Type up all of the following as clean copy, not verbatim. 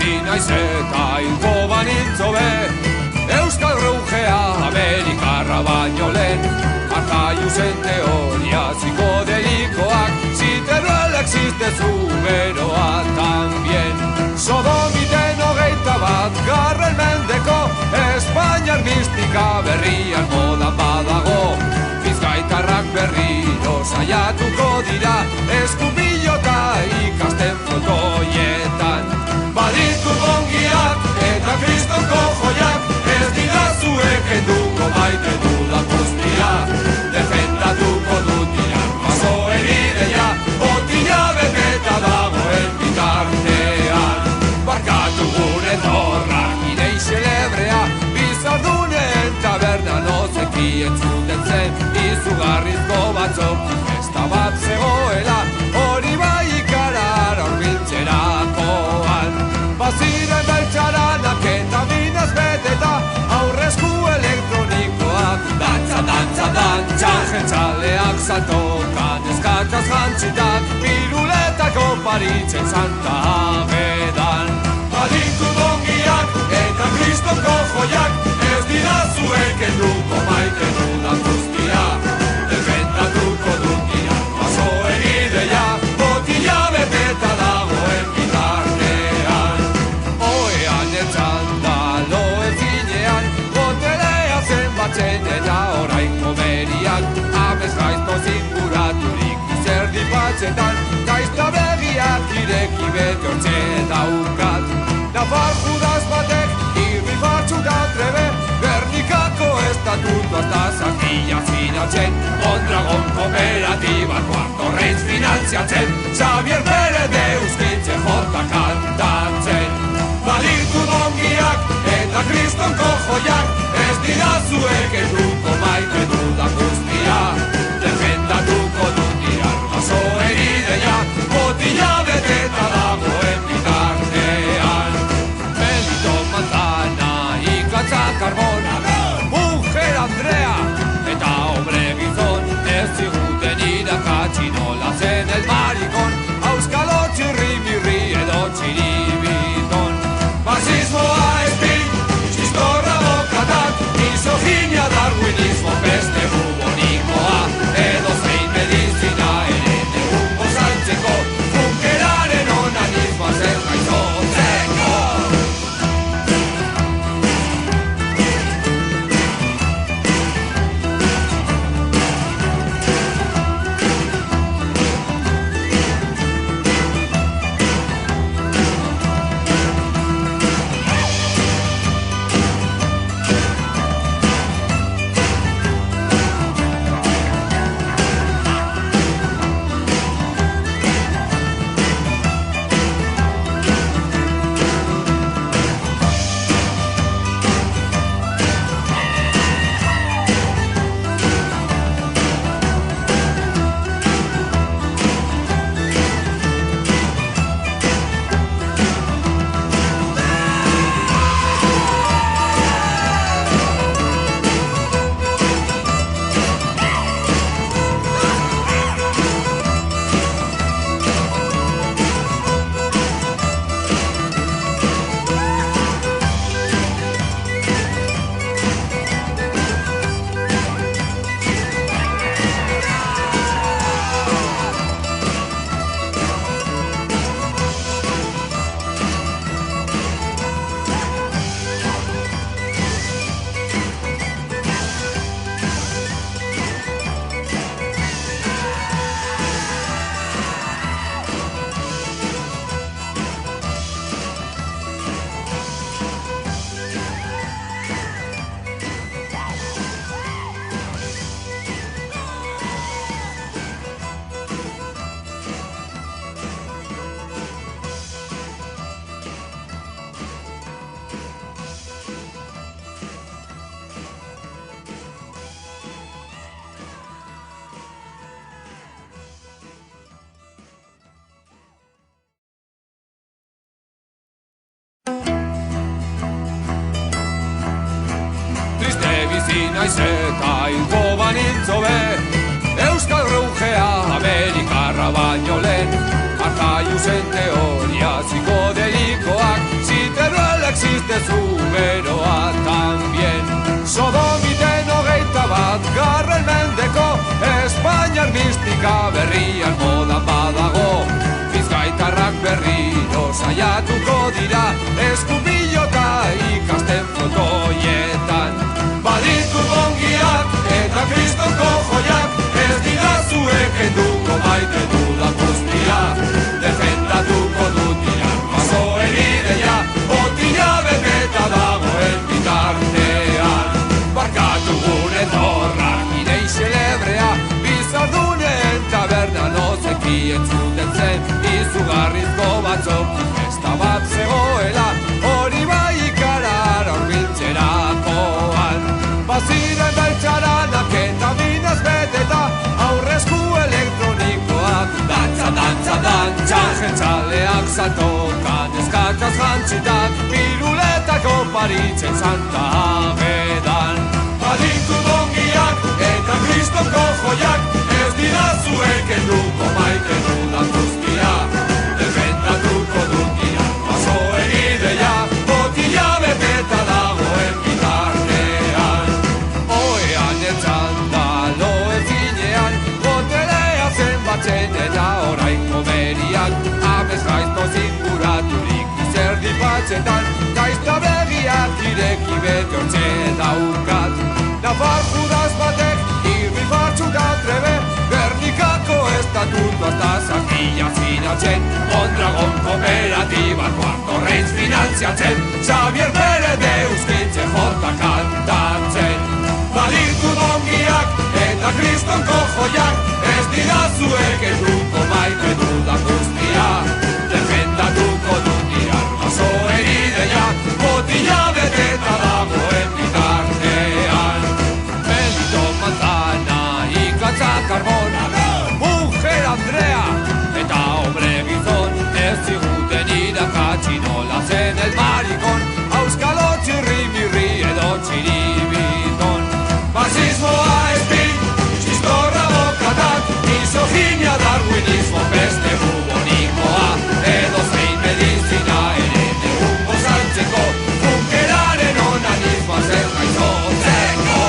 bizi naiz eta hilko banintzo be, Euskal Grungea Amerikarra baino lehen, Arjaiusen teoria psicodelikoak, si Teruel existe zuberoa también. Sodomiten 21 garren mendeko, Espainiar mistika berrian modan badago, Bizkaitarrak berriro saiatuko dira, eskupilota ikasten frotoietan. Baditu gongiak eta kristonko joiak, ez dira zuek enduko maite dudan guztia. Defendatuko dut dira paso erideia, botila beteta dagoen bitartean. Barkatu gure zorrak idei celebrea, bizardunen taberna nozekien zuten zen, izugarrizko batzok festa bat zegoela, hori bai ikarar horbiltzerakoan. Baziren beltxaranak eta minaz beteta, aurrezku elektronikoak, dantza, dantza, dantza, jeltzaleak saltokan, eskataz jantzitak, piruletako paritzen santa agedan. Baditu dongiak eta kristonko joiak, ez dira zuek enduko maite dudan guztia. Defendatuko dut dira paso egideia, botila beteta dagoen bitartean. Oean etxanda loen zinean, botelea zenbatzen eta orainko beriak, abez gaizto zinguraturik izerdi batzetan, gaizta begiak ireki bete hortxe daukat. Nafar judaz batek irri batzu da trebe, Gernikako estatutu hasta zakila zinatzen, Mondragon kooperatiba kuarto reitz finantziatzen, Xavier Pérez de Euskitze jota kantatzen. Baditu dongiak eta kristonko joiak, ez dira zuek enduko maite dudan guztia. Defendatuko dut dira paso erideia, botila beteta dagoen bitartean. Melito Manzana, ikatza Carbona, Mujer Andrea eta Hombre Bizon, ez ziguten irakatsi nola zen el marikon, auskalo txirri-mirri edo txiribiton. Fasismoa espin, txistorra bokatak, misoginia darwinismo peste bubonikoa, edo zein medizina ere negungo zantzeko, funkeraren onanismoa zer gaitzotzeko. bizi naiz eta hilko banintzo be, Euskal Grungea Amerikarra baino lehen, Arjaiusen teoria psikodelikoak existe zuberoa tambien. Sodomiten 21 garren mendeko Espainiar mistika berrian modan badago. Bizkaitarrak berriro saiatuko dira eskupilota ikasten frotoietan. Baditu gongiak eta kristonko joiak, ez dira zuek enduko maite dudan guztia. Defendatuko dut diran basoen ideia, botila beteta dagoen bitartean. Barkatu gure zorrak, idei celebrea, bizardunen taberna nozekien zuten zen, izugarrizko batzok, festa bat zegoela, hori bai ikarar horbiltzerakoan. Baziren beltxaranak eta minaz beteta, aurrezku elektronikoak, dantza, dantza, dantza, jentzaleak saltokan, eskakaz jantzitak, piruletako paritzen santa agedan. Baditu dongiak eta kristonko joiak, ez dira zuek enduko maite dudan guztia. Defendatuko dut dira basoen ideia, botila beteta dagoen bitartean. Oean etxanda loen zinean, botelea zenbatzen eta orain komeriak, abez gaizto zinguraturik izerdi batxetan, gaizta begiak ireki betortxe daukat. Nafar judaz batek irri batxuta trebe, Gernikako estatutu hasta zakila finatzen, Mondragon kooperatiba Cuarto Reins finantziatzen, Xavier Pérez de Euskitze jota kantatzen. Baditu dongiak eta kristonko joiak, ez dira zuek enduko maite dudan guztia. Defendatuko dut diran basoen ideia, botila beteta dagoen bitartean. Benito Manzana, ikatza Carbona, Mujer Andrea eta hombre gizon, ez ziguten irakatsi nola zen el marikon, auskalo txirri-mirri edo txiribiton. Fasismoa espin, txistorra bokatak, misoginia darwinismo peste bubonikoa, edo zein medizina ere negungo saltzeko, bunkeraren onanismoa zer gaizotzeko.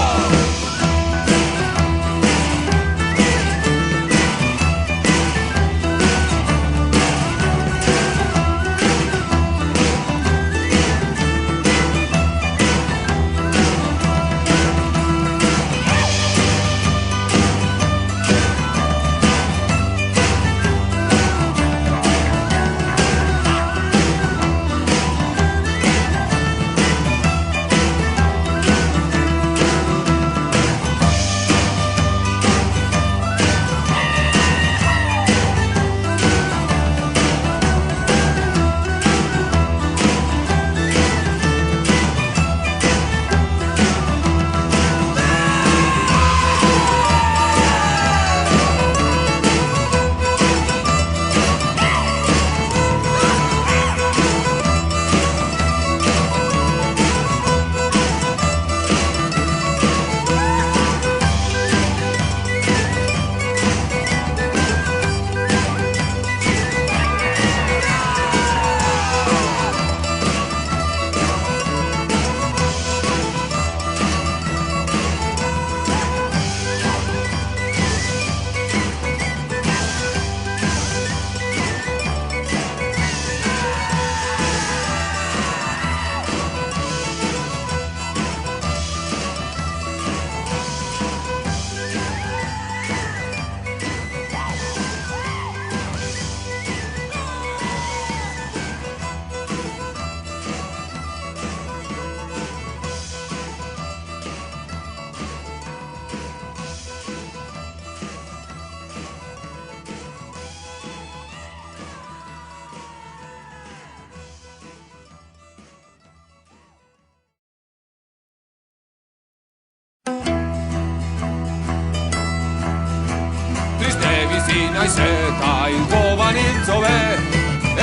Naiz eta hilko banintzo be,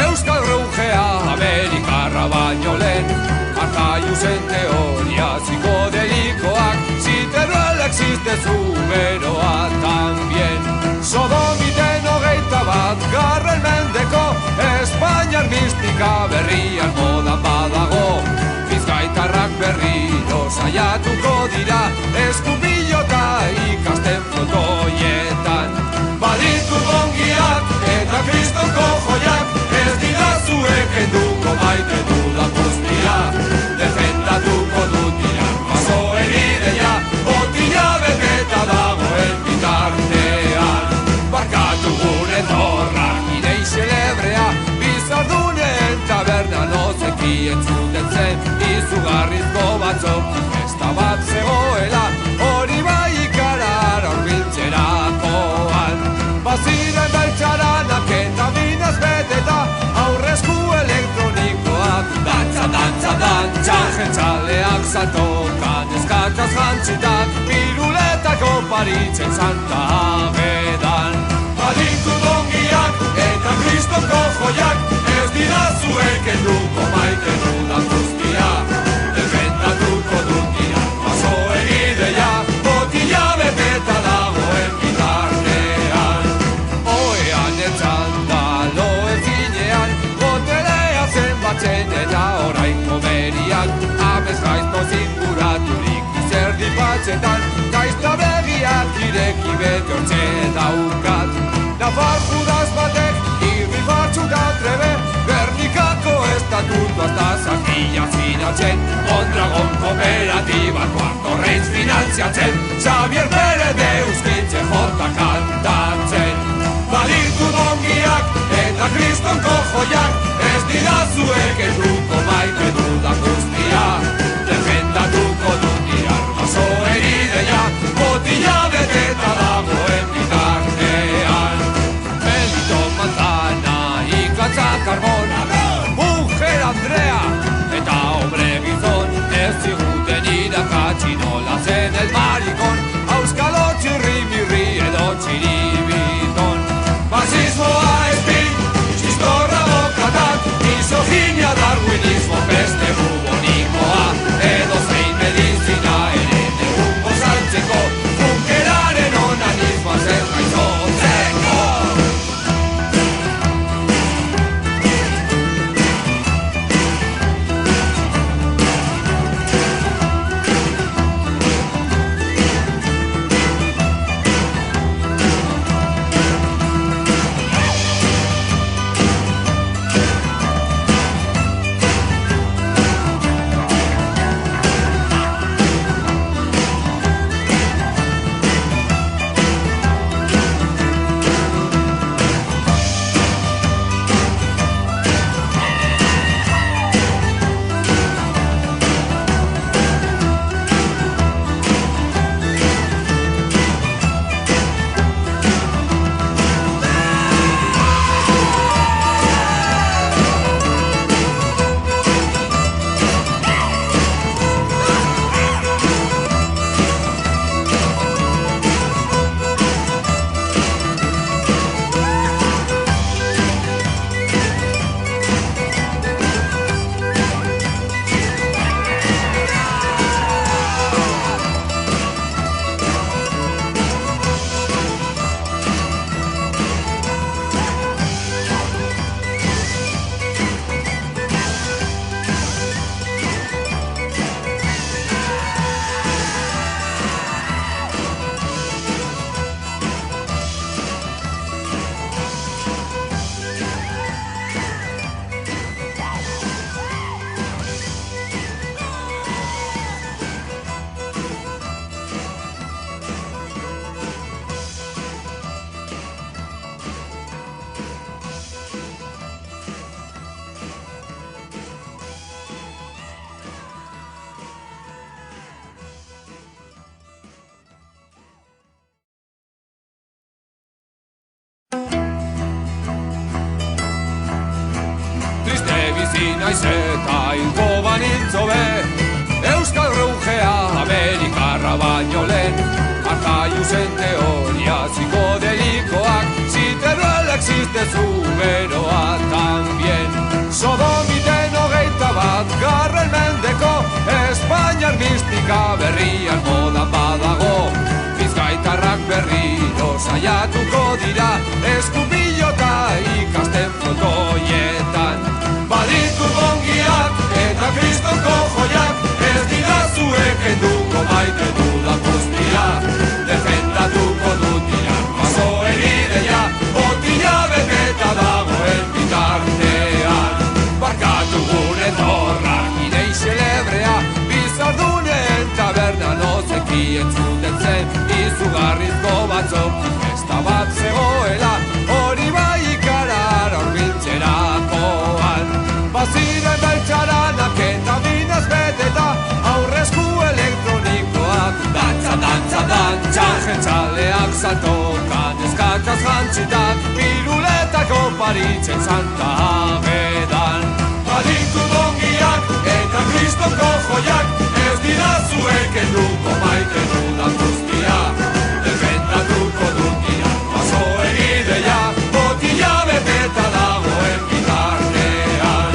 Euskal Grujea Amerikarra baino lehen, Artaiusen teoria psikodelikoak, si teruel existe zuberoa tambien. Sodomiten 21 garren mendeko Espainiar mistika berrian modan badago. berriro saiatuko dira, eskupilota ikasten frontoietan. Baditu gongiak eta kristonko joiak, ez dira zuek enduko maite dudan guztia. Defendatuko dut dira, basoen ideia, botila beteta dagoen bitartean. Barkatu gure zorrak, idei celebrea, bizardunen taberna nozekien zuten zen, izugarrizko batzok, festa bat zegoela, hori bai ikarar aurbiltzerakoan. Baziren beltxaranak eta minaz beteta, aurrezku elektronikoak, dantza, dantza, dantza, jentzaleak saltokan, eskakaz jantzitak, piruletako paritzen santa agedan. Baditu gongiak eta kristonko joiak, ez dira zuek enduko maite dudan guztia. Defendatuko dut dira, basoen ideia, botila beteta dagoen bitartean. Oean etxanda, loen finean, botelea zenbatzen eta orain komeriak, amez gaizto zinguraturik izerdi batxetan, gaizta begiak ireki betortxe daukat. Nafar judaz batek, irri batzuk da trebe, Gernikako estatutu hasta zakila finatzen, Mondragon kooperatiba Cuarto Reis finantziatzen, Xavier Pérez de Euskintxe jota kantatzen. Baditu dongiak eta kristonko joiak, ez dira zuek enduko maite dudan guztia. Defendatuko dut dira, basoen ideia, botila beteta dagoen bitartean. Melito Manzana, ikatza Carbona, Mujer Andrea, eta hombre gizon, ez ziguten irakatsi nola zen el marikon, auskalo txirri mirri edo txiribiton. Fasismoa espin, txistorra bokatak, misoginia darwinismo peste bubonikoa, edo zein medizina ere negungo saltzeko, bunkeraren onanismoa zen gaizotzeko. Naiz eta hilko banintzo be, Euskal Raujea Amerikarra baino lehen, Arjaiusen teoria psikodelikoak, si teruel existe zu beroa tambien. Sodomiten 21. mendeko, Espainiar mistika berrian modan badago, Bizkaitarrak berriro saiatuko dira, eskupilota ikasten frontoietan. Baditu gongiak eta kristonko joiak, ez dira saltokan, eskakaz jantzitak, piruletako paritzen santa agedan. Baditut ongiak eta kristonko joiak, ez dira zuek enduko maite dudan guztia. Defendatuko dut dira, baso egideia, botila beteta dagoen bitartean.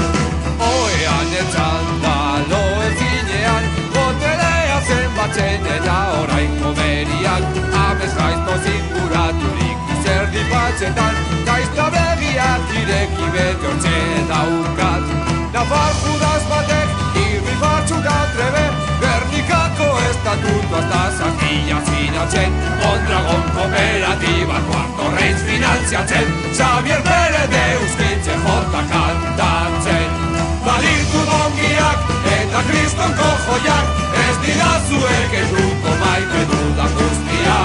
Oean etxanda, loen zinean, botelea zenbatzen eta orain komeriak. Amez gaizto zinguraturik izerdi batxetan, gaizta begiak ireki bete hortxe daukat. Nafar judaz batek, irri batzuk atrebe, Gernikako estatutu hasta Sakila finatzen, Mondragon kooperatiba Cuarto Reis finantziatzen, Xavier Pérez de Euskitze jota kantatzen. Balitu dongiak eta kristonko joiak, ez dira zuek enduko maite dudan guztia.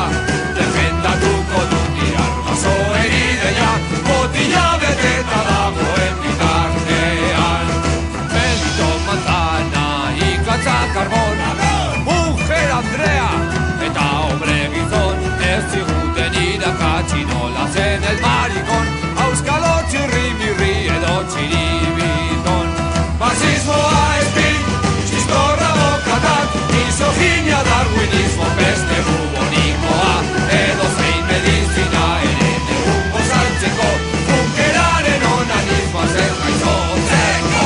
Defendatuko dut dira baso erideia, botila beteta dagoen bitartean. Melito manzana, ikatza karbona, mujer Andrea eta hombre gizon, ez ziguten irakatsi nola zen el marikon, auskalo txirri mirri edo txiribiton. Fasismoa espin, txistorra bokatak, misoginia darwinismo peste bubonikoa, edo zein medizina ere negungo saltzeko, bunkeraren onanismoa zen gaizotzeko.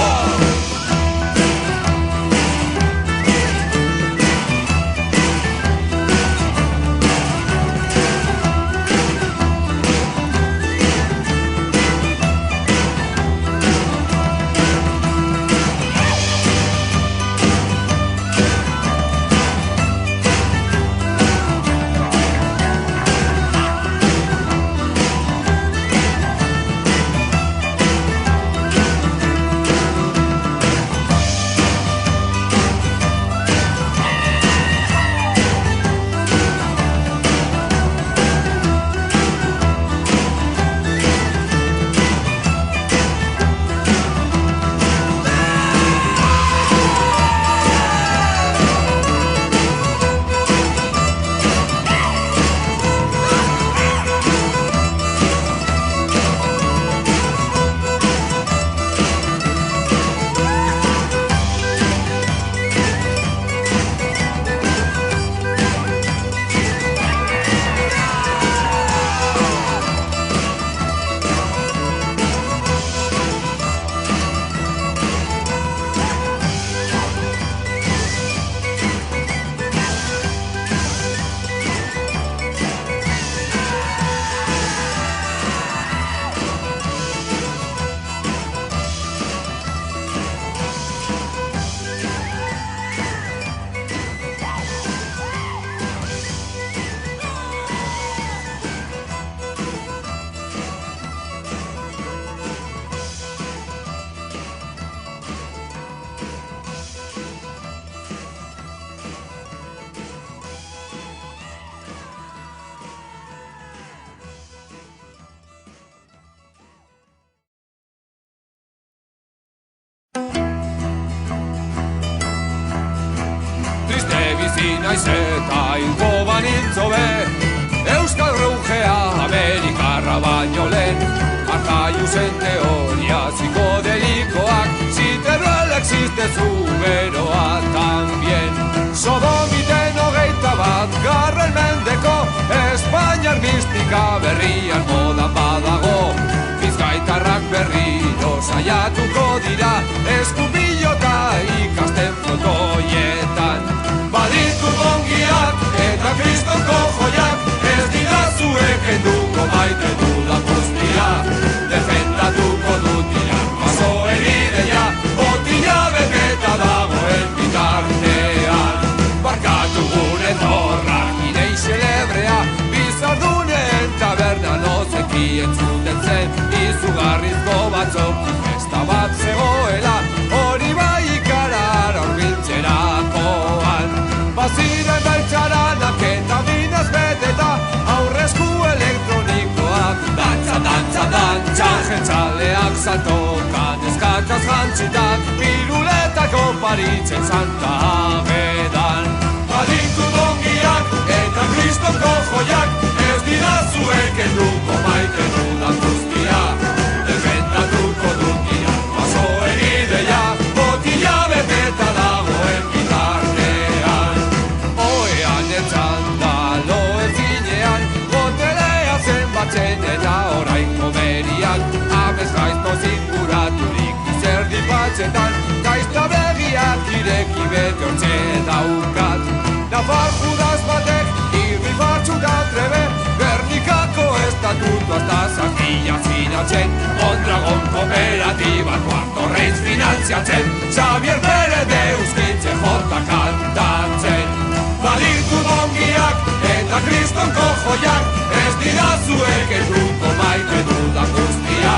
Naiz eta hilko banintzo be, Euskal Reugea Amerikarra baino lehen, Arjaiusen teoria psikodelikoak, si teruel existe zu beroa tambien. Sodomiten 21 mendeko, Espainiar mistika berrian modan badago, Bizkaitarrak berriro saiatuko dira, eskupilota ikasten frontoietan. Baditu ongiak eta kristonko joiak, ez dira zuek enduko maite dudan guztia. Defendatuko dut dira baso egideia, botila beteta dagoen bitartean. Barkatu gure torrak idei celebrea, bizarduneen taberna nozekien zuten zen, izugarrizko batzok festa bat zegoela, hori bai ikarar aurbiltzerakoan. Baziren beltxaranak eta minez beteta, aurrezku elektronikoak, dantza, dantza, dantza. Jeltzaleak saltokan, eskakaz jantzitak, piruletako paritzen santa agedan. Baditu dongiak eta kristonko joiak, ez ez dira zuek enduko maite dudan guztia. Defendatuko dut iran basoen ideia, botila beteta dagoen bitartean. Oean etzanda lo ezinean, gotelea zenbatzen eta orain komeriak, amez gaizto zinguraturik izerdi batxetan, gaizta begiak ireki bete hortxe daukat. Nafar judaz batek, irri batzuk atrebe, Gernikako estatutu hasta zakila zinatzen, Mondragon kooperatiba Cuarto Reis finantziatzen, Xavier Pérez de Euskitze jota kantatzen. Baditu dongiak eta kristonko joiak, ez dira zuek enduko maite dudan guztia.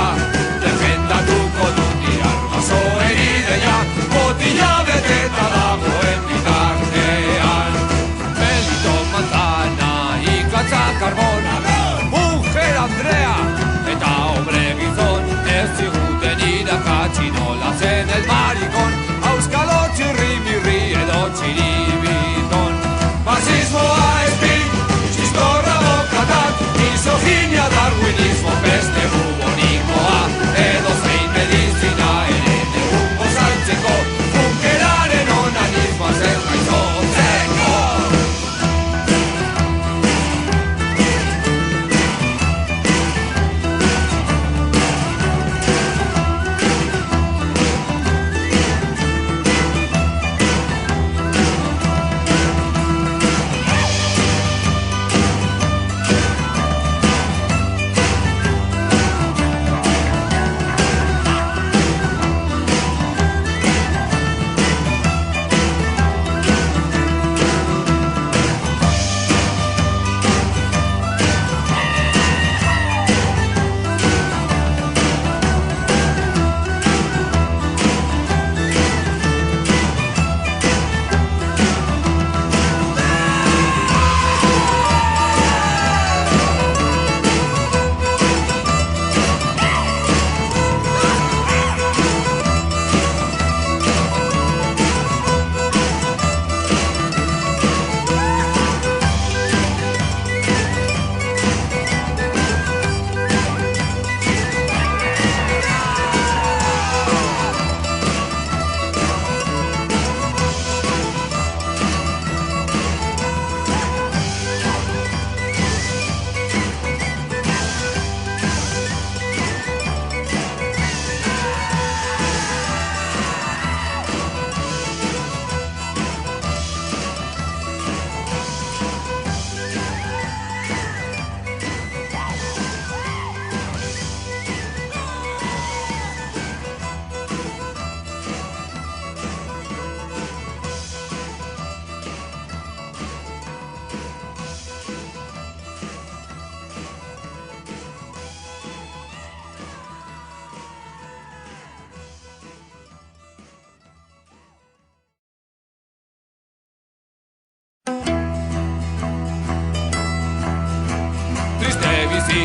Defendatuko dut iran basoen ideia, botila beteta dagoen bitartean. Melito Manzana, ikatza Carbona, Mujer Andrea eta hombre gizon, ez ziguten irakatsi nola zen el marikon, auskalo txirri mirri edo txiribiton. Fascismoa espin, txistorra bokatak, misoginia darwinismo peste bubonikoa, edo zein medizina ere negungo saltzeko, bunkeraren onanismoa zen gaizotzeko.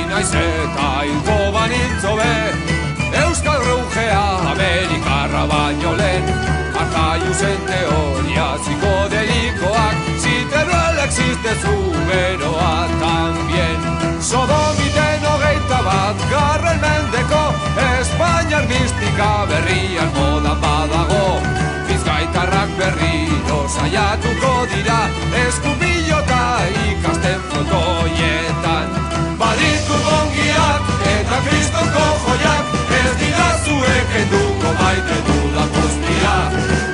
Naiz eta hilko banintzo be, Euskal Raujea Amerikarra baino lehen, Arcaiusen teoria psicodelikoak, si teruel existe zu beroa también. Sodomiten hogeita bat garren mendeko, Espainiar mistika berrian modan badago, Bizkaitarrak berriro saiatuko dira, Eskupilota ikasten frontoietan. Baditu gongiak eta kristonko joiak, ez dira zuek enduko maite dudan guztia.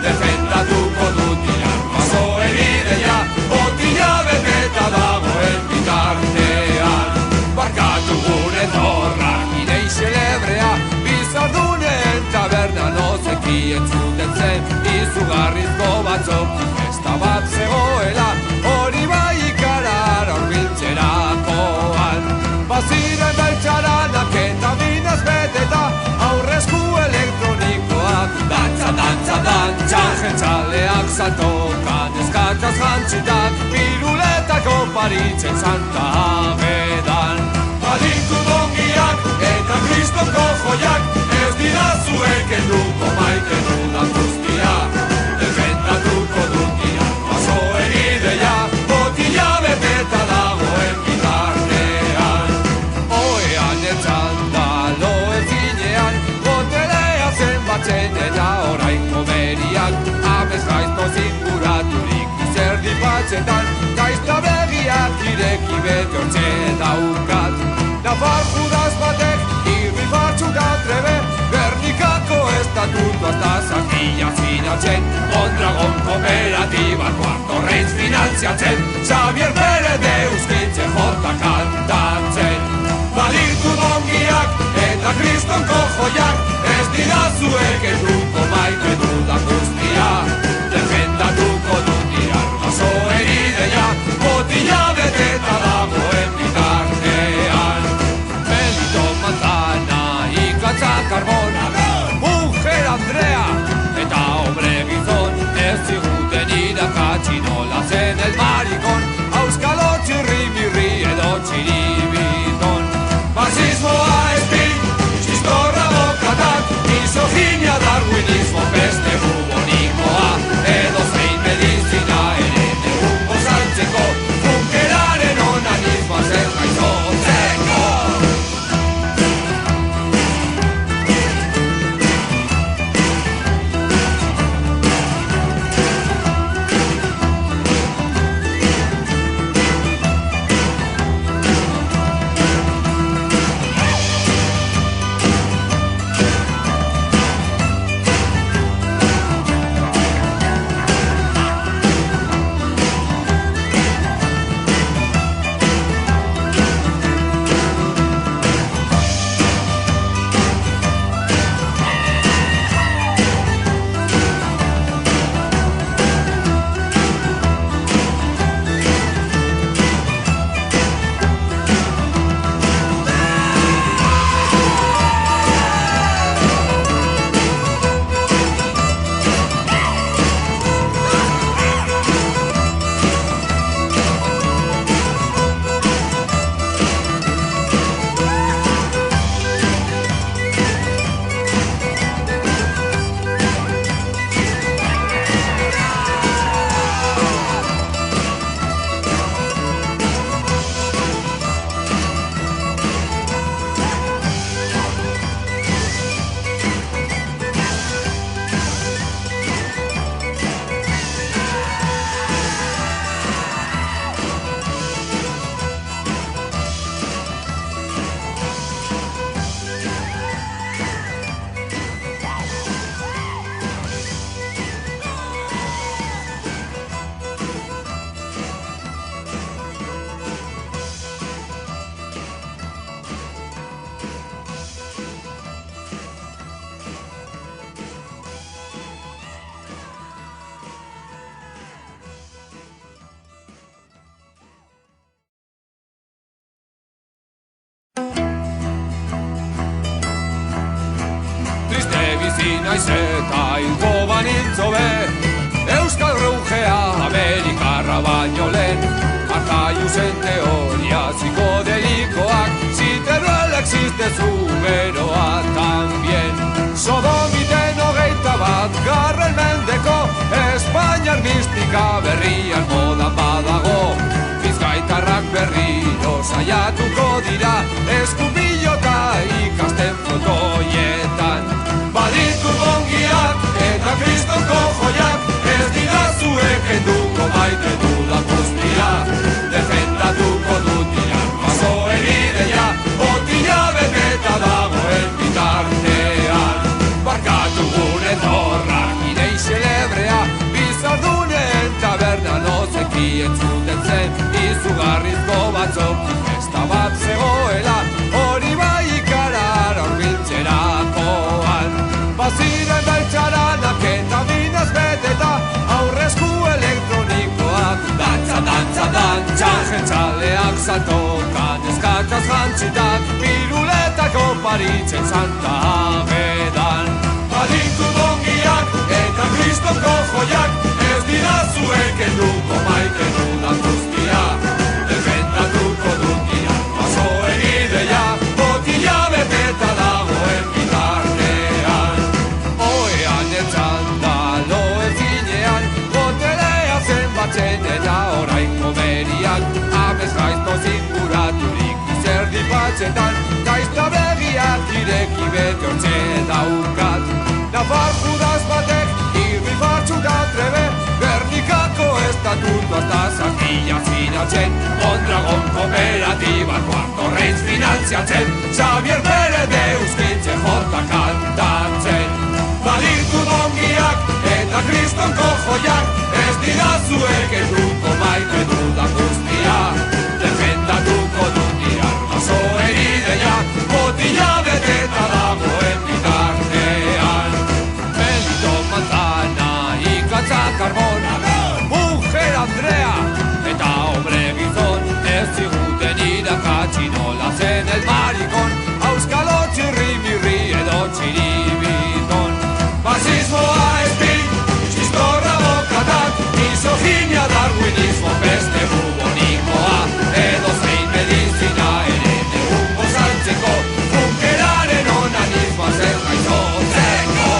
Defendatuko dut iran basoen ideia, botila beteta dagoen bitartean. Barkatu gure zorrak idei celebrea, bizardunen taberna nozekien zuten zen, izugarrizko batzok festa bat zegoela, hori bai ikarar aurbiltzerakoan. Baziren beltxaranak eta minez beteta, aurrezku elektronikoak, dantza, dantza, dantza, jentzaleak saltokan, eskataz jantzitak, piruletako paritzen santa agedan. Baditu dongiak eta kristonko joiak, ez dira zuek enduko maite dudan guztia. Defendatuko dut iran basoen ideia, botila beteta dagoen bitartean. batxetan, gaizta begiak ireki bete hortxe daukat. Nafar judaz batek, irri batxuka trebe, Gernikako estatutu hasta zakila zinatzen, Mondragon kooperatiba Cuarto Reis finantziatzen, Xavier Pérez de Euskitze jota kantatzen. Baditu dongiak eta kristonko joiak, ez dira zuek eduko maite dudak guztia. Defendatuko dut irarmazoen ideia, botila beteta dagoen bitartean. Melito Manzana, ikatza Carbona, Mujer Andrea eta hombre gizon, ez ziguten irakatsi nola zen el maricón, auskalo txirri mirri edo txiribidon. Marxismoa espin, txistorra bokatan, misoginia darwinismo peste bubonikoa, edo zein medizina ere negungo saltzeko, funkeraren onanismoa zer gaizotzeko. Naiz eta hilko banintzo be, Euskal Raujea Amerikarra baino lehen, Arcaiusen teoria psicodelikoak, si teruel existe zuberoa tambien. Sodomiten hogeita bat garren mendeko, Espainiar mistika berrian modan badago, Bizkaitarrak berriro saiatuko dira, Eskupilota ikasten flotoietan. Baditu gongiak eta kristonko joiak, ez dira zuek enduko maite dudak guztia. Defendatuko dut irarmazoen ideia, botila beteta dagoen bitartean. Barkatu gure zorrak idei celebrea, Bizardunen taberna nozekien zuten zen, izugarrizko batzok festa bat zegoela, hori bai ikarara urbiltzerakoan. Baziren beltxaranak eta minaz beteta, aurrezku elektronikoak, dantza, dantza, dantza, jentzaleak saltokan, eskataz jantzitak, piruletako paritzen santa agedan. Baditu dongiak eta kristonko joiak, ez dira zuek enduko maite dudan guztia. Defendatuko dut irarmazoen ideia, botila beteta dagoen bitartean. Oean etxanda loen zinean, gotelea zenbatzen eta orain komeriak, abez gaizto zinguraturik izerdi batxetan, gaizta begiak ireki bete hortxe daukat. Nafar judaz batek, irri batxuka trebe, Gernikako estatutu estatutua eta zakila sinatzen, Mondragon kooperatiba Cuarto Reis finanziatzen, Xavier Pérez de Euskitze jota kantatzen. Baditu dongiak eta kristonko joiak, ez dira zuek eduko maite dudan guztia, defendatuko dut irarmazoen ideia, botila beteta dagoen bitartean. Melito Manzana, ikatza Carbón, Mujer Andrea eta hombre Gizon, ez ziguten irakatsi nola zen el maricón, auskalo txirrimirri edo txiribiton. Fasismoa espin, txistorra bokatak, misoginia darwinismo beste bubonikoa, edo zein medizina ere negungo saltzeko, bunkeraren onanismoa zer gaizotzeko.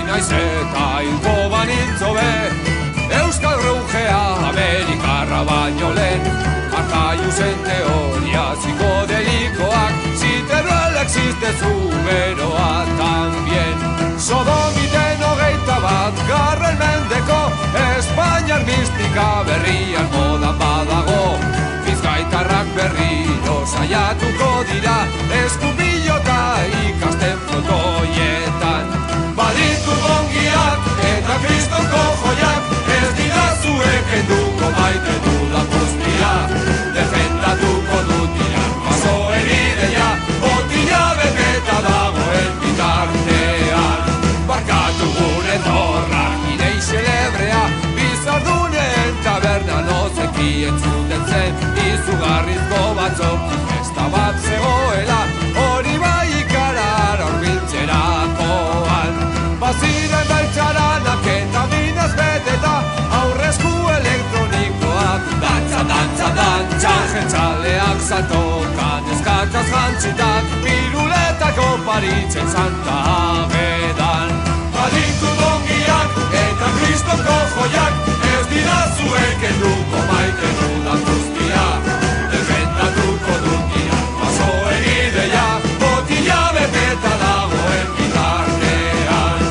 Naiz eta hilko banintzo be, Euskal Raujea Amerikarra baino lehen, Arcaiusen teoria psicodelikoak, si teruel existe zuberoa tambien. Sodomiten 21 mendeko, Espainiar mistika berrian modan badago, Bizkaitarrak berriro saiatuko dira, eskupilota ikasten flotoietan. Baditu gongiak eta kristonko joiak, ez dira zuek enduko maite dudan guztia, defendatuko dut irarmazoen ideia, botila beteta dagoen bitartean. Barkatu gure zorrak idei celebrea, bizardunen taberna nozekien zuten zen, izugarrizko batzok festa bat zegoela, hori bai ikalara urbiltzerakoan. Baziren beltxaranak eta minaz beteta, aurrezku elektronikoak, dantza, dantza, dantza, jentzaleak saltokan, eskatzaz jantzitak, piruletako paritzen santa agedan. Baditu dongiak eta kristonko joiak, ez dira zuek enduko maite dudan guztia, defendatuko dut irarmazoen ideia, botila beteta dagoen bitartean.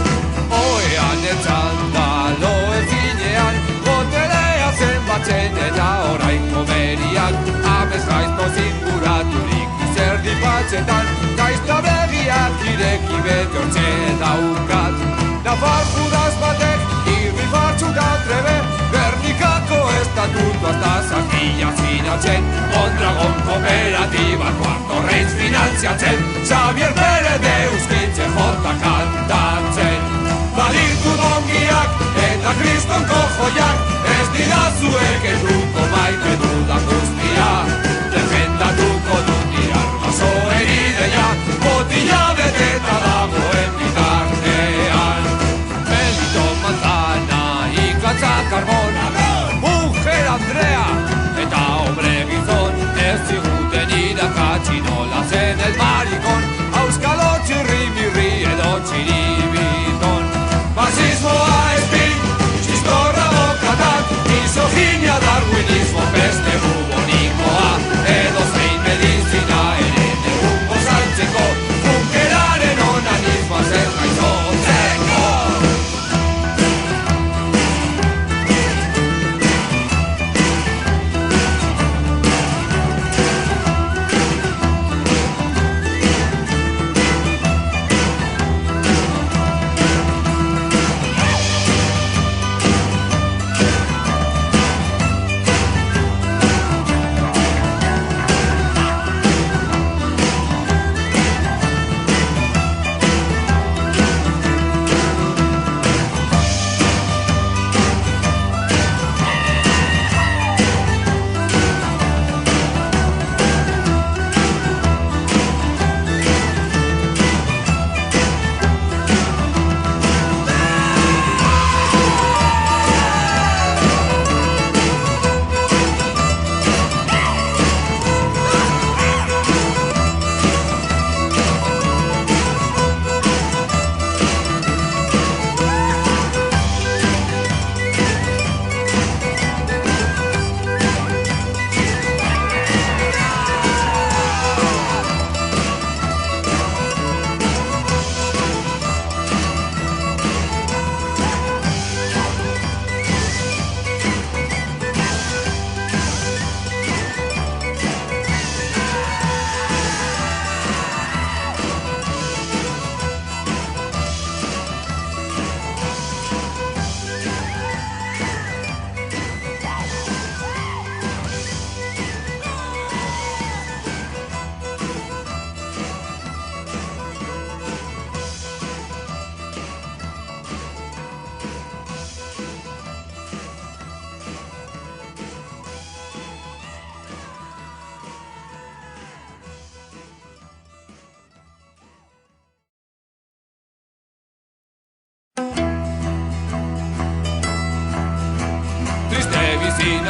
Oean etxanda loen finean, botelea zenbatzen eta orain komeriak, amez gaizto zinguraturik izerdi batxetan, gaizta begiak ireki bete hortxe daukat. Nafar judaz batek, irri batxu da trebe, Gernikako estatutua eta zakila sinatzen, Mondragon kooperatiba Cuarto Reis finanziatzen, Xavier Pérez de Euskitze jota kantatzen.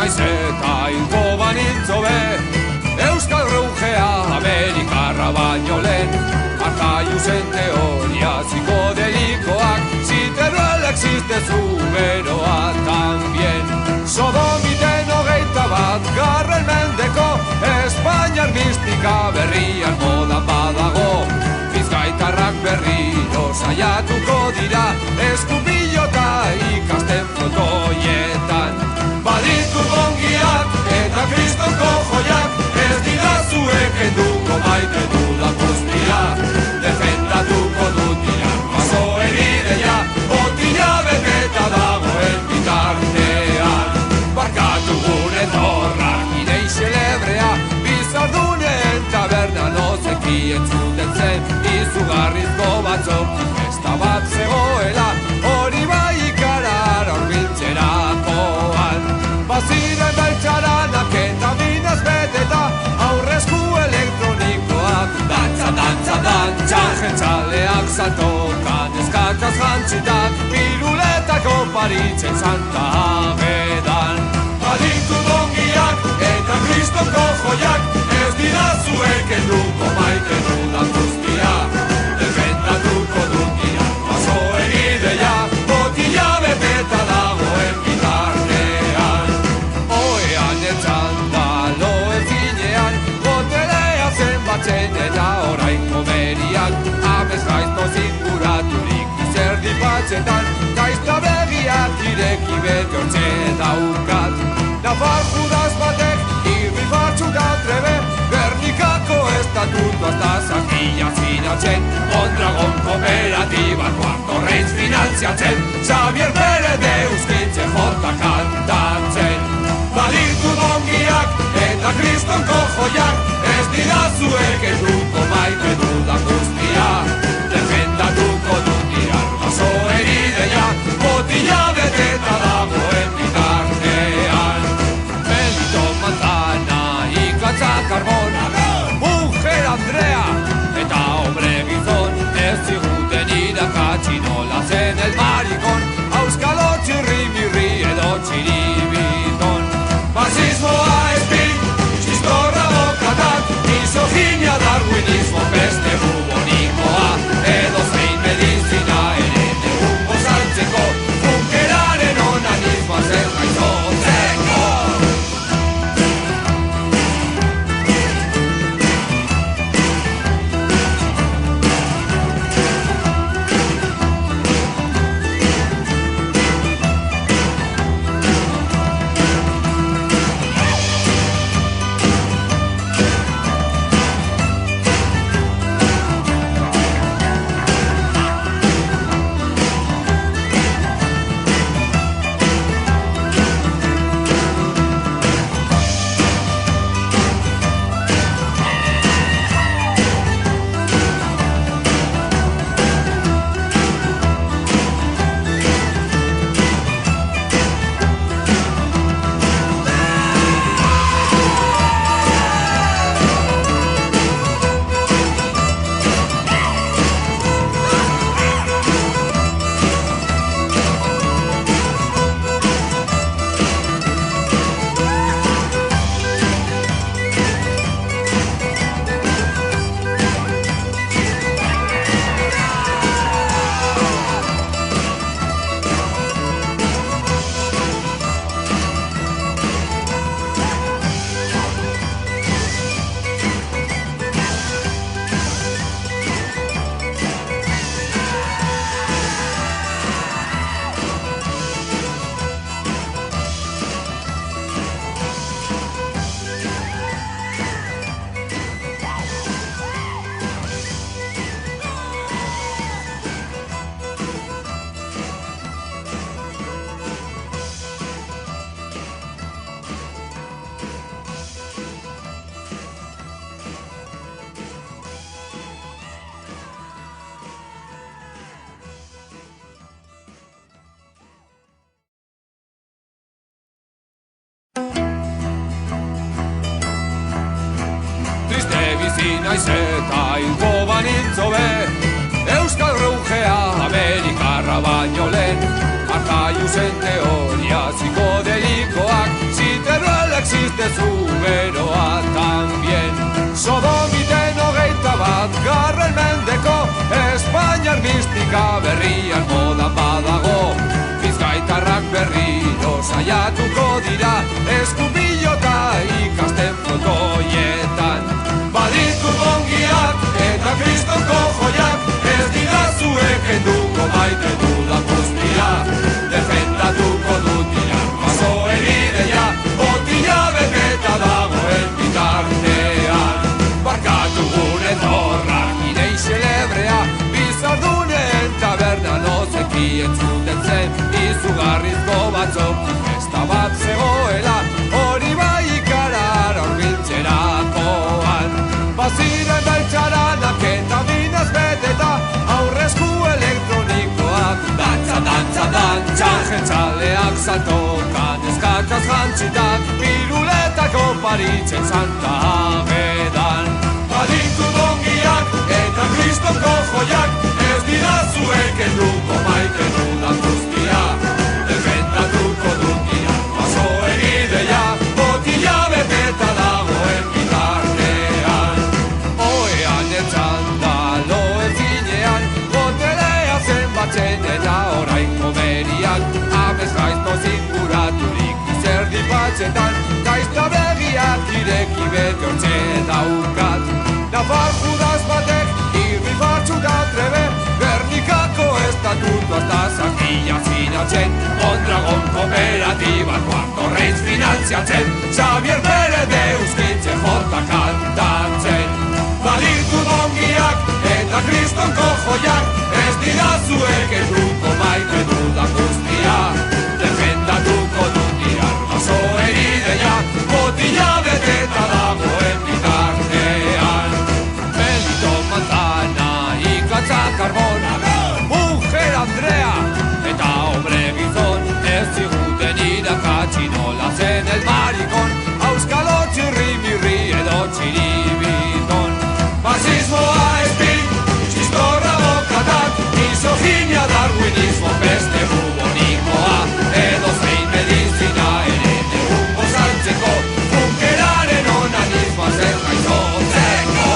naiz eta hilko banintzo be, Euskal Reugea Amerikarra baino lehen, Arcaiusen teoria psicodelikoak, si terror existe zuberoa también. Sodomiten 21 garren mendeko, Espainiar mistika berrian modan badago, Bizkaitarrak berriro saiatuko dira, eskupilota ikasten protoietan. Baditu gongiak eta kristonko joiak, ez dira zuek enduko maite dudan guztia. Defendatuko dut dira, baso erideia, botila beteta dagoen bitartean. Barkatu gure zorrak, idei celebrea, bizardunen taberna nozekien zuten zen, izugarrizko batzok, festa bat zegoela, hori bai ikarar horbiltzerakoan. Baziren beltxaranak eta minaz beteta, aurrezku elektronikoak, dantza, dantza, dantza, jentzaleak saltokan, eskakaz jantzitak, piruletako paritzen santa agedan. Baditu dongiak eta kristonko joiak, ez dira zuek enduko maite dudan guztia. Defendatuko dut dira, baso egideia, botila beteta dagoen bitartean. Oean etxanda, loen finean, botelea zenbatzen eta orainko beriak, amez gaizto zinguraturik izerdi batzetan, gaizta begiak ireki bete hortze daukat. Nafar judaz batek, irri batzuk da trebe, Gernikako estatutu hasta zakila zinatzen, Mondragon kooperatiba Cuarto Reich finanziatzen, Xavier Pérez de Euskitze jota kantatzen. Baditu dongiak eta kristonko joiak, ez dira zuek enduko maite dudan guztia. Defendatuko dut dira, baso erideia, botila beteta dagoen bitartean. Benito Manzana, ikatza Carbona, Mujer Andrea, eta hombre gizon, ez ziguten irakatsi nola zen el marikon, auskalo txirri-mirri edo txiribiton. Fasismoa espin, txistorra bokatak, misoginia darwinismo peste bubonikoa, edo zein medizina ere negungo saltzeko, bunkeraren onanismoa zer gaitzotzeko. Triste bizi naiz eta hilko banintzo be, Euskal Reugea, Amerikarra baino lehen, Arjaiusen teoria psicodelikoak, si teruel existe zuberoa tambien. Sodomiten hogeita bat garren mendeko, Espainiar mistika berrian modan badago. Bizkaitarrak berriro saiatuko dira, eskupilota ikasten frontoietan. Baditu gongiak eta kristonko joiak, ez dira zuek enduko maite dudan guztia. Defendatuko dut dira, paso erideia, botila beteta dagoen bitartean. Barkatu gure zorrak, idei celebrea, bizardunen taberna nozekien zuten zen, izugarrizko batzok, festa bat zegoela, hori bai ikarar horbiltzerakoan. Baziren beltxaranak eta minaz beteta, aurrezku elektronikoak, dantza, dantza, dantza, jentzaleak saltokan, eskakaz jantzitak, piruletako paritzen santa agedan. Baditu dongiak eta kristonko joiak, ez dira zuek enduko maite dudan guztia. Defendatuko dut dira, paso egideia, botila beteta dagoen bitartean. Oean etxanda loen zinean, botelea zenbatzen eta orain komeriak, amez gaizto zinguraturik izerdi batxetan, gaizta begiak ireki betortxe daukat. Nafar judaz batek irri batzu da trebe, Gernikako estatutu hasta zakila zinatzen, Mondragon kooperatiba Cuarto Reis finanziatzen, Xavier Pérez de Euskitze jota kantatzen. Baditu dongiak eta kristonko joiak, ez dira zuek enduko maite dudan guztia. Defendatuko dut dira, paso erideia, botila beteta dagoen bitartean. Melito Manzana, ikatza Carbona, Mujer Andrea, eta hombre gizon, ez ziguten irakatsi nola zen el marikon, auskalo txirri-mirri edo txiribiton. Fasismoa espin, txistorra bokatak, misoginia darwinismo peste bubonikoa, edo zein medizina ere negungo zantzeko, funkeraren onanismoa zen gaizotzeko.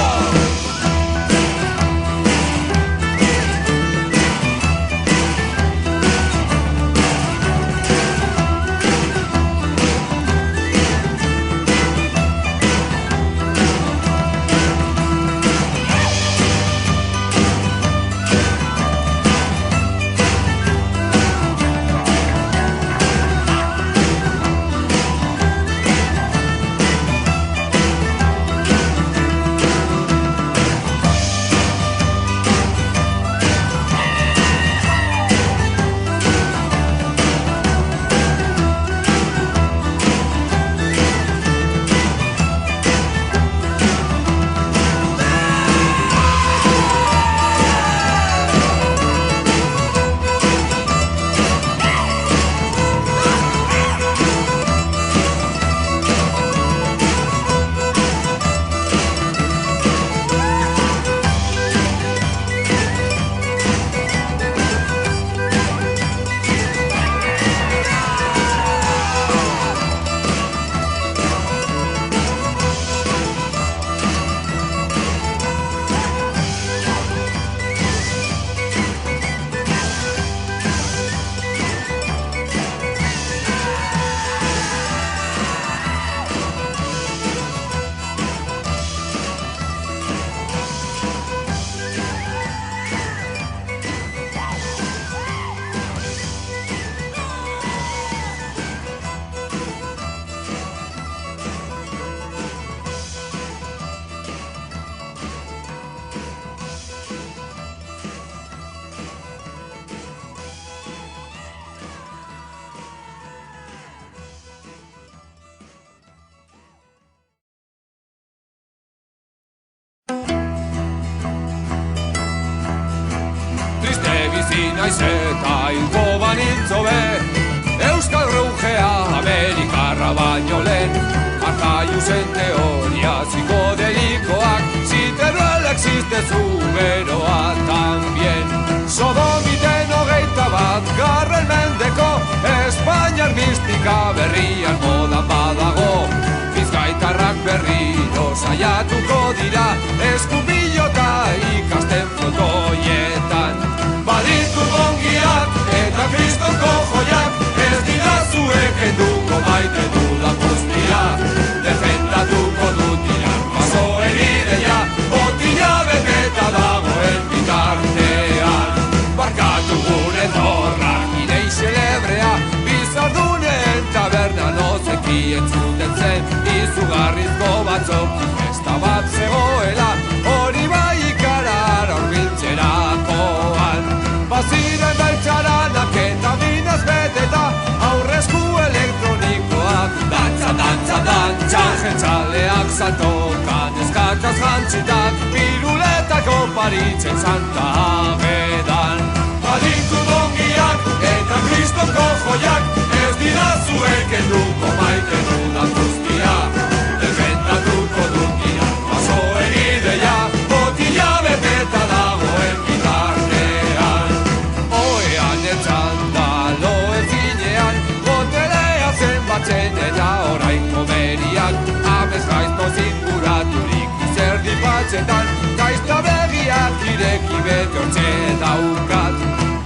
bizi naiz eta hilko banintzo be, Euskal Reugea, Amerikarra baino lehen, Arjaiusen teoria psicodelikoak, si teruel existe zuberoa tambien. Sodomiten 21. mendeko Espainiar mistika berrian modan badago. Bizkaitarrak berriro saiatuko dira eskupilota ikasten frontoietan. Baditu gongiak eta kristonko joiak, ez dira zuek enduko maite dudan guztia. Defendatuko dut dira pasoen ideia, botila beteta dagoen bitartean. Barkatu gure zorrak idei celebrea, bizarduneen taberna nozekien zuten zen, izugarrizko batzok festa bat zegoela, hori bai ikarar horbiltzerakoan. Baziren beltxaranak eta minaz beteta, aurrezku elektronikoak dantza, dantza, dantza. Jeltzaleak saltokan eskakaz jantzitak, piruletako paritzen santa agedan. Baditu dongiak eta kristonko joiak, ez dira zuek enduko maite dudan guztia. Defendatuko dut dira pasoen ideia, botila beteta dagoen bitartean. Oean etxanda loen finean, botelea zenbatzen eta orain komeriak, amez gaizto zinguraturik izerdi batxetan, gaizta begiak ireki betortxe daukat.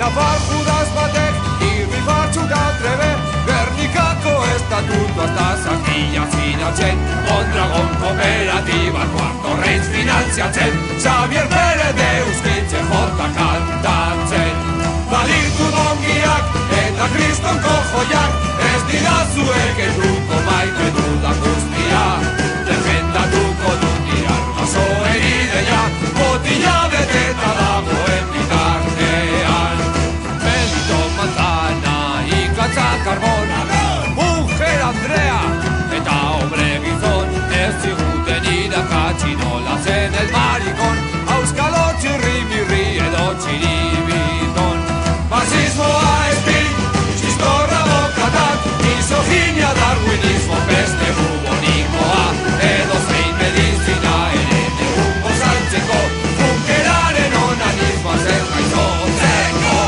Nafar judaz batek irri batzuk atrebe, Gernikako estatutu hasta zakila finatzen, Mondragon kooperatiba Cuarto Reis finantziatzen, Xavier Pérez de Euskitze jota kantatzen. Baditu dongiak eta kristonko joiak, ez dira zuek enduko maite dudan guztia. Defendatuko dut dira pasoen ideia, botila beteta dagoen bitartean. Melito Manzana, ikatza Carbón, Mujer Andrea eta hombre gizon, ez ziguten irakatsi nola zen el marikon, auskalo txirri-mirri edo txiribiton. Fasismoa espin, txistorra bokatak, misoginia, darwinismo, peste bubonikoa, edo zein medizina ere negungo saltzeko, bunkeraren onanismoa zen gaizotzeko.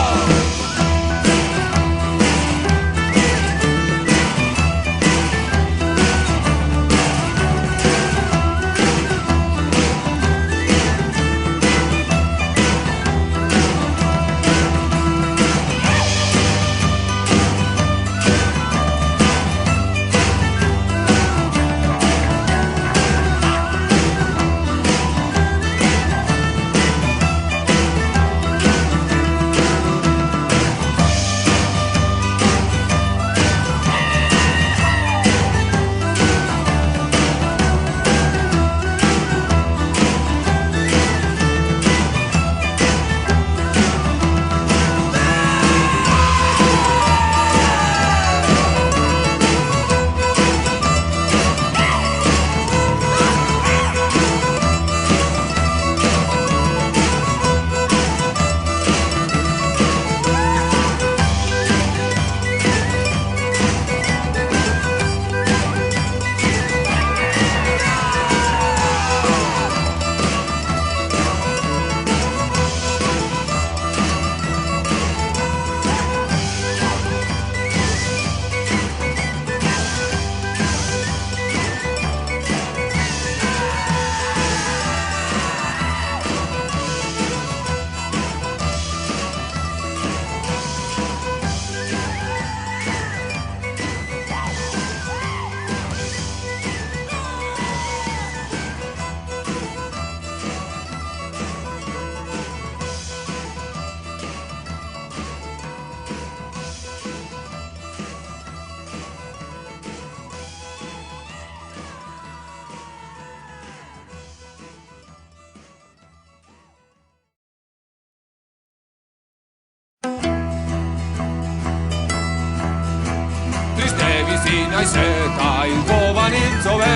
Naiz eta hilko banintzo be,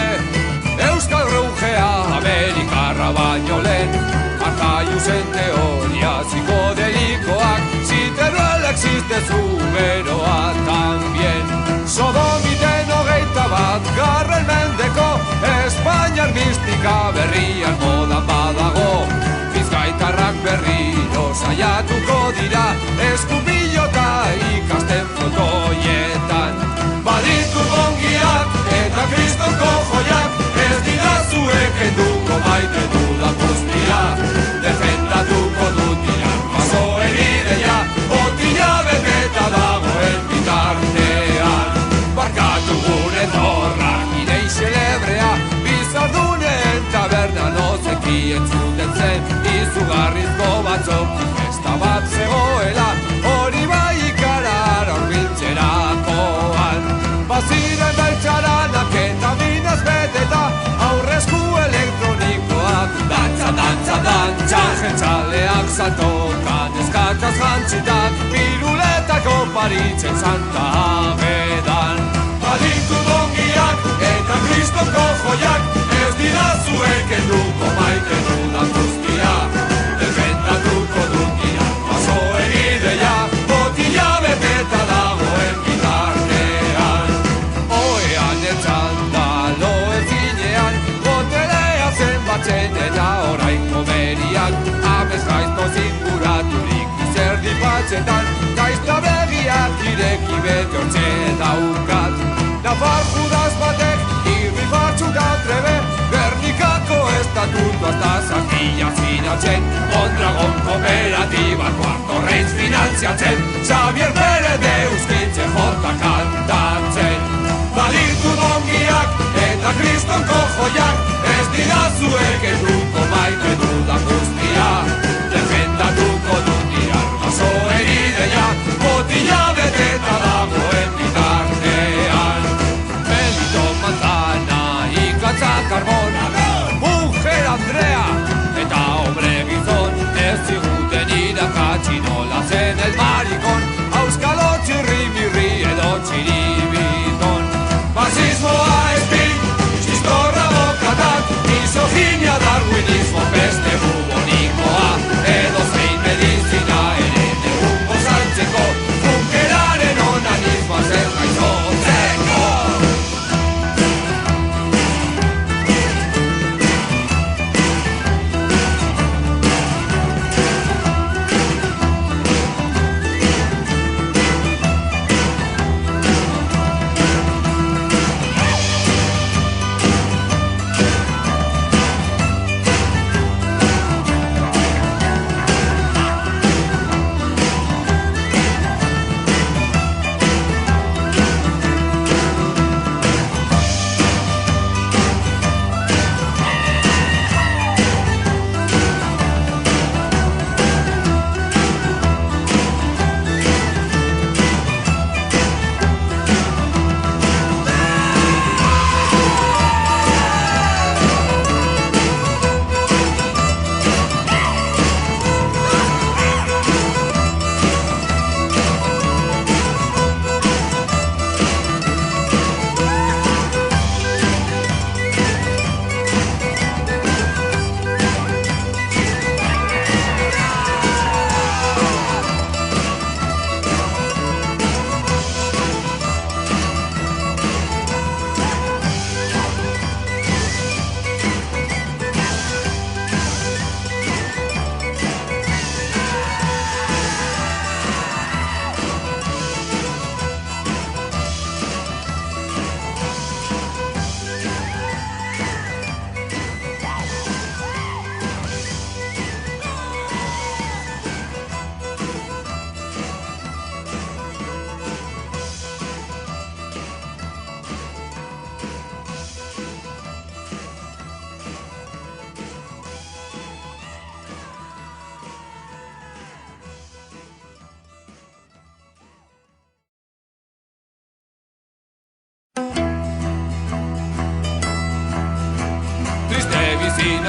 Euskal Grujea Amerikarra baino lehen, Arjaiusen teoria psikodelikoak, si teruel existe su beroa tambien. Sodomiten 21. mendeko Espainiar mistika berrian modan badago, Bizkaitarrak berriro saiatuko dira. eskupilota ikasten frontoietan. Baditu ongiak eta kristonko joiak, ez dira zuek enduko maite dudan guztia. Defendatuko dut dira, pasoen ideia, botila beteta dagoen bitartean. Barkatu gure zorrak, idei celebrea, bizardunen taberna nozekien zuten zen, izugarrizko batzok, festa bat zegoela, hori bai ikarar aurbiltzerakoan. Baziren beltxaranak eta minaz beteta, aurrezku elektronikoak, dantza, dantza, dantza, jentzaleak saltokan, eskataz jantzitak, piruletako paritzen santa agedan. Baditu dongiak eta kristonko joiak, ez dira zuek enduko maite dudan guztia. Defendatuko dut dira, pasoen ideia, botila beteta dagoen bitartean. Oean etxanda, loen zinean, botelea zenbatzen eta orain komeriak, amez gaizto zinguraturik izerdi batxetan, gaizta begiak ireki bete hortxe daukat. Nafar judaz batek, irri batxuka trebe, Gernikako estatutu hasta zakila finatzen, Mondragon kooperatiba Cuarto Reis finantziatzen, Xavier Pérez de Euskintxe jota kantatzen. Baditu dongiak eta kristonko joiak, ez dira zuek enduko maite dudan guztia. Defendatuko dut dira, pasoen ideia, botila beteta dagoen bitartean. Benito Manzana, ikatza Carbona, Mujer Andrea, eta hombre gizon, ez ziguten irakatsi nola zen el marikon, auskalo txirrimirri edo txiribiton. Fasismoa espin, txistorra bokatak, misoginia darwinismo peste bubonikoa, edo zein medizina ere negungo saltzeko, bunkeraren onanismoa zer gaizotzeko.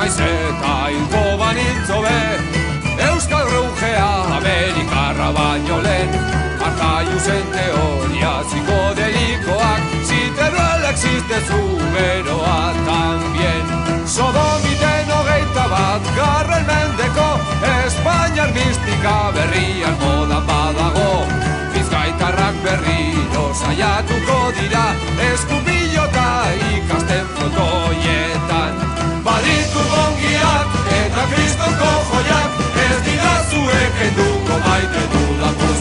Naiz eta hilko banintzo be, Euskal Raujea Amerikarra baino lehen, Arcaiusen teoria psicodelikoak, si teruel existe zuberoa tambien. Sodomiten 21 mendeko, Espainiar mistika berrian modan badago, Bizkaitarrak berriro saiatuko dira, eskupilota ikasten frontoietan. Baditu ongiak eta kristonko joiak, ez dira zuek enduko maite dudan guztia.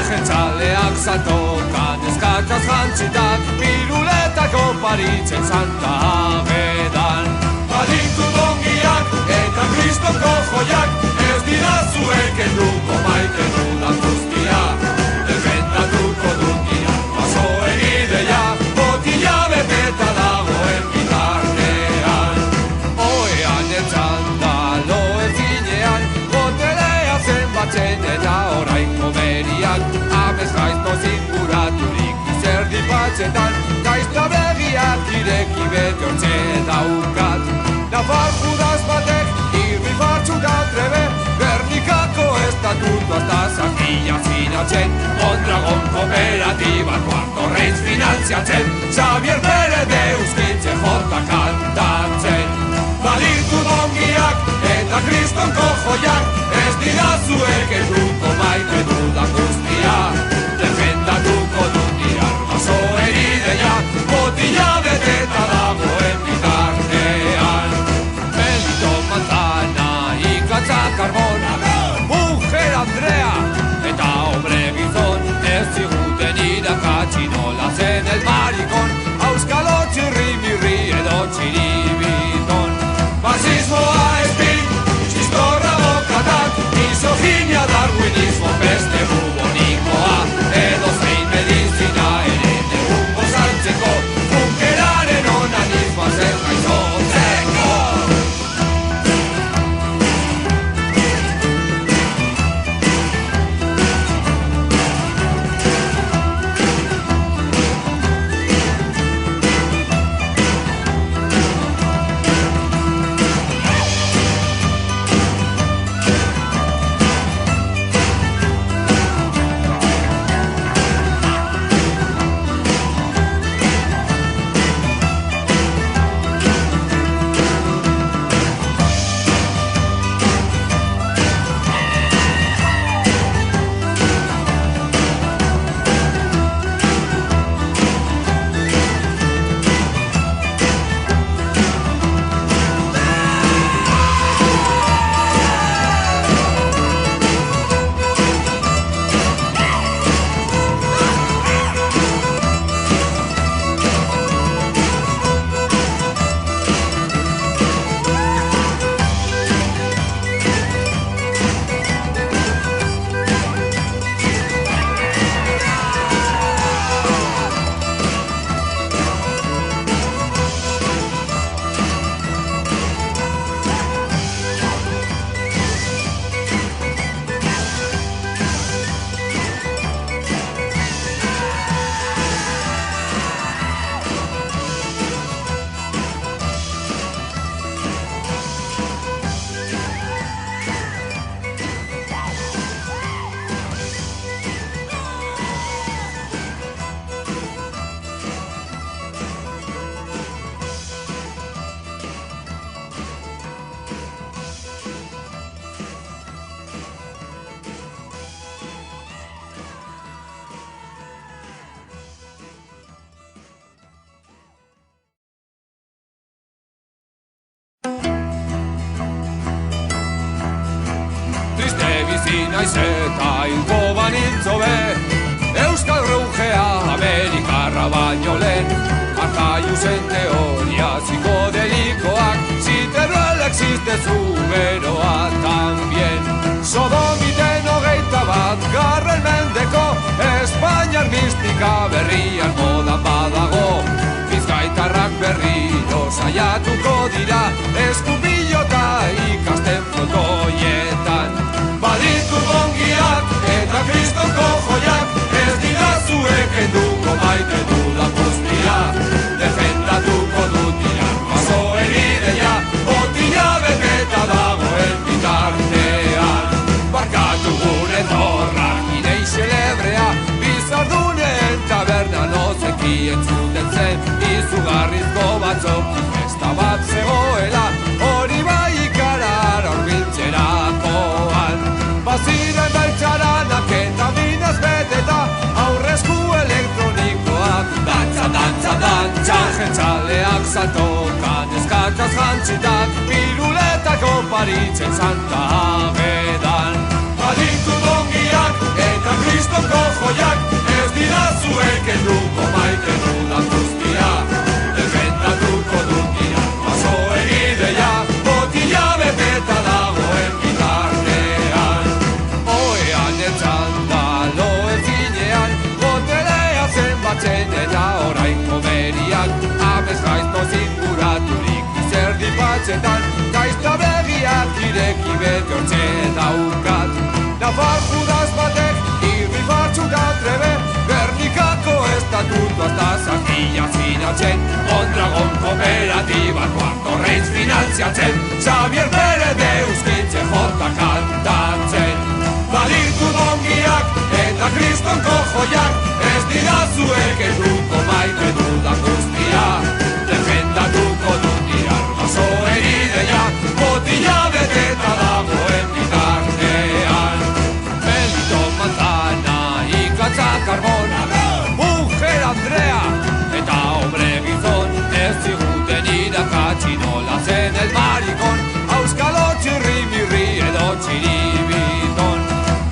Txajetzaleak saltokan eskakaz jantzitak, piruletako paritzen Santa Agedan. Baditu dongiak eta kristoko joiak, ez dira zuek enduko maite dudan guztia. Defendatuko dut dira, basoen ideia, botila beteta dagoen bitartean. Oean etxanda, loen zinean, botelea zenbatzen eta orain komeriak. Amez gaizto zinguraturik izerdi batxetan, gaizta begiak ireki beti hortxe daukat. Nafar judaz batek irri batzuk atrebe, Gernikako estatutu hasta Sakila finatzen, Mondragon kooperatiba Cuarto Reis finantziatzen, Xavier Pérez de Euskintze jota kantatzen. Baditu dongiak eta kristonko joiak, ez dira zuek enduko maite dudan guztia. Defendatuko dut dira basoen ideia, botila beteta dagoen bitartean. Melito manzana, ikatza karbona, mujer Andrea eta hombre gizon, ez ziguten irakatsi nola zen el marikon, auskalo txirri mirri edo txiribiton. Fasismoa espin, txistorra bokatan, misoginia darwinismo peste bubonikoa, edo zein medizina ere negungo saltzeko, bunkeraren onanismoa zer gaizotzeko. Naiz eta hilko banintzo be, Euskal Reugea Amerikarra baino lehen, Arjaiusen teoria psikodelikoak, si Teruel existe zu beroa tambien. Sodomiten 21. mendeko, Espainiar mistika berrian modan badago, Bizkaitarrak berriro saiatuko dira, eskupilota ikasten frontoietan. Baditu dongiak eta kristonko joiak, ez dira zuek enduko maite dudan guztia. Defendatuko dut dira basoen ideia, botila beteta dagoen bitartean. Barkatu gure torrak idei celebrea, bizardunen taberna nozekien zuten zen, izugarrizko batzok festa bat zegoela, hori bai ikarar aurbiltzerakoan. Baziren beltxaranak eta minez beteta, aurrezku elektronikoak, dantza, dantza, dantza. Txajetzaleak saltokan eskakaz jantzitak, piruletako paritzen Santa Agedan. Baditu dongiak eta kristonko joiak, ez dira zuek enduko maite dudan guztia. Defendatuko dut dira, baso egideia, botila beteta dagoen bitartean. Oean etxanda, loen zinean, botelea zenbatzen eta orain komeriak, amez gaizto zinguraturik izerdi batxetan, gaizta begiak ireki beti hortxe daukat. Nafar judaz batek, irri batxu da trebe, Gernikako estatutu hasta zakila zinatzen, Mondragon kooperatiba Cuarto Reis finantziatzen, Xavier Pérez de Euskitxe jota kantatzen. Baditu dongiak eta kristonko joiak, ez dira zuek enduko maite dudan guztia. Defendatuko dut dira baso erideia, botila beteta dagoen bitartean. Melito Manzana, ikatza Carbón, Mujer Andrea eta hombre gizon, ez ziguten irakatsi nola zen el maricón, auskalo txirri-mirri edo txiribiton.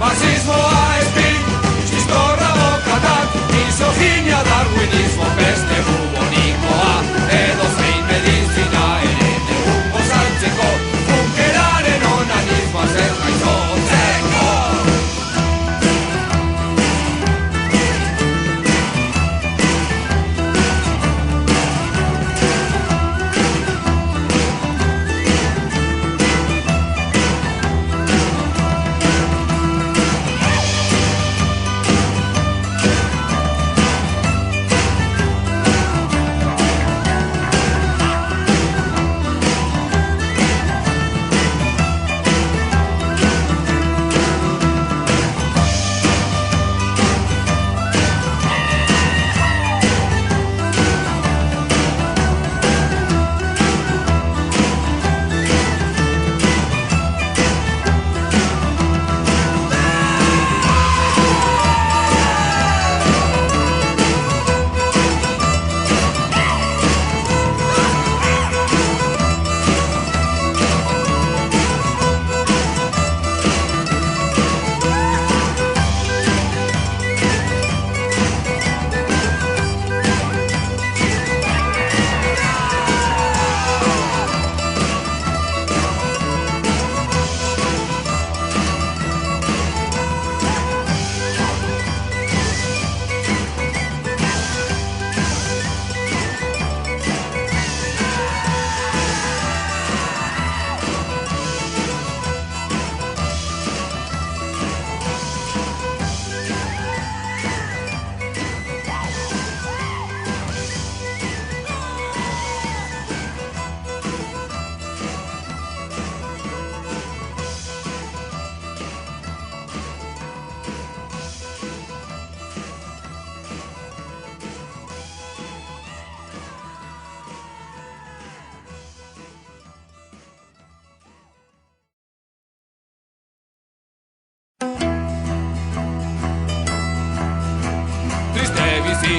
Fasismoa espin, txistorra bokatan, misoginia darwinismo peste bubonikoa, edo zein medizina ere negungo saltzeko, bunkeraren onanismoa zer gaizotzeko.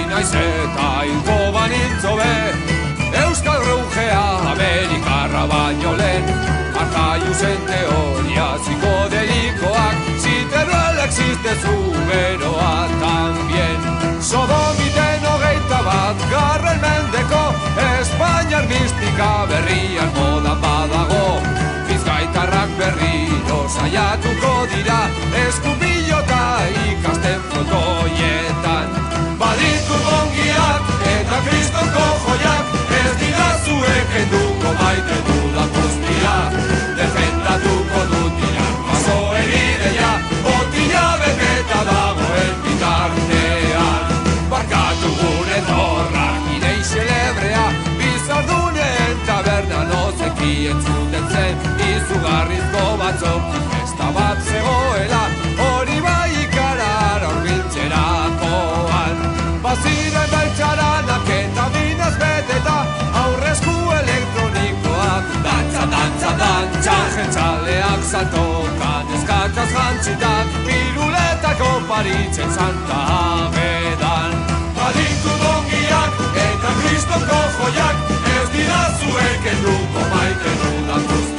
Naiz eta hilko banintzo be, Euskal Raujea Amerikarra baino lehen, Arjaiusen teoria psicodelikoak, si Teruel existe su beroa también. Sodomiten 21 mendeko, Espainiar mistika berrian modan badago, Bizkaitarrak berriro saiatuko dira, eskupilota ikasten frontoietan. Baditu dongiak eta kristonko joiak, ez dira zuek enduko maite dudan guztia. Defendatuko dut dira baso erideia, botila beteta dagoen bitartean. Barkatu gure zorrak idei celebrea, Bizardunen taberna nozekien zuten zen, izugarrizko batzok festa bat zegoela, hori bai ikarara urbiltzerakoan. Baziren beltxaranak eta binez beteta, aurrezku elektronikoak, dantza, dantza, dantza, jentzaleak saltokan, eskataz jantzitak, piruletako paritzen santa abedan. Baditu dongiak eta kristonko joiak, ez dira zuek enduko maite dudan guzti.